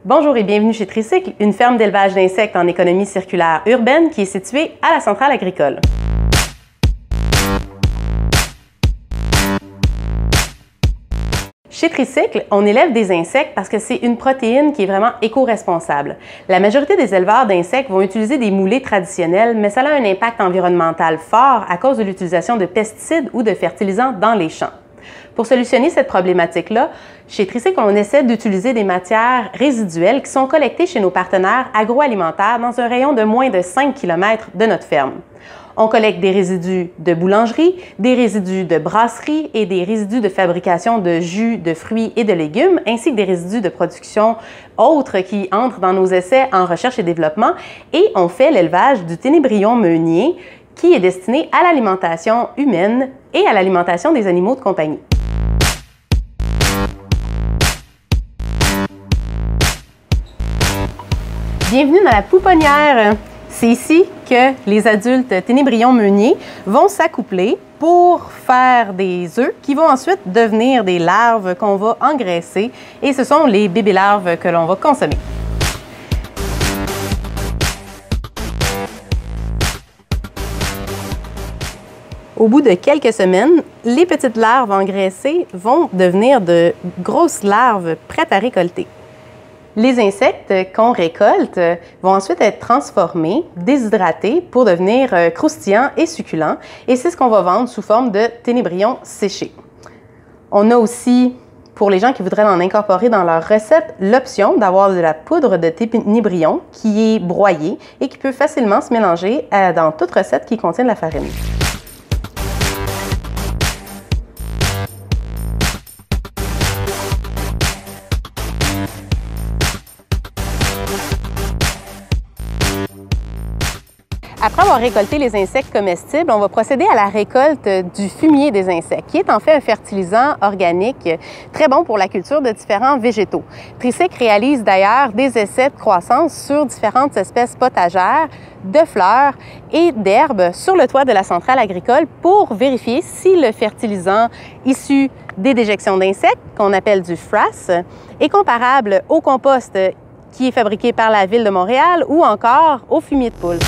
Bonjour et bienvenue chez Tricycle, une ferme d'élevage d'insectes en économie circulaire urbaine qui est située à la centrale agricole. Chez Tricycle, on élève des insectes parce que c'est une protéine qui est vraiment éco-responsable. La majorité des éleveurs d'insectes vont utiliser des moulées traditionnelles, mais ça a un impact environnemental fort à cause de l'utilisation de pesticides ou de fertilisants dans les champs. Pour solutionner cette problématique-là, chez Tricycle, on essaie d'utiliser des matières résiduelles qui sont collectées chez nos partenaires agroalimentaires dans un rayon de moins de 5 km de notre ferme. On collecte des résidus de boulangerie, des résidus de brasserie et des résidus de fabrication de jus, de fruits et de légumes, ainsi que des résidus de production autres qui entrent dans nos essais en recherche et développement. Et on fait l'élevage du ténébrion meunier qui est destiné à l'alimentation humaine et à l'alimentation des animaux de compagnie. Bienvenue dans la pouponnière. C'est ici que les adultes ténébrions meuniers vont s'accoupler pour faire des œufs qui vont ensuite devenir des larves qu'on va engraisser et ce sont les bébés larves que l'on va consommer. Au bout de quelques semaines, les petites larves engraissées vont devenir de grosses larves prêtes à récolter. Les insectes qu'on récolte vont ensuite être transformés, déshydratés pour devenir croustillants et succulents. Et c'est ce qu'on va vendre sous forme de ténébrions séchés. On a aussi, pour les gens qui voudraient en incorporer dans leur recette, l'option d'avoir de la poudre de ténébrion qui est broyée et qui peut facilement se mélanger dans toute recette qui contient de la farine. Après avoir récolté les insectes comestibles, on va procéder à la récolte du fumier des insectes, qui est en fait un fertilisant organique très bon pour la culture de différents végétaux. Tricycle réalise d'ailleurs des essais de croissance sur différentes espèces potagères, de fleurs et d'herbes sur le toit de la centrale agricole pour vérifier si le fertilisant issu des déjections d'insectes, qu'on appelle du frass, est comparable au compost qui est fabriqué par la Ville de Montréal ou encore au fumier de poule.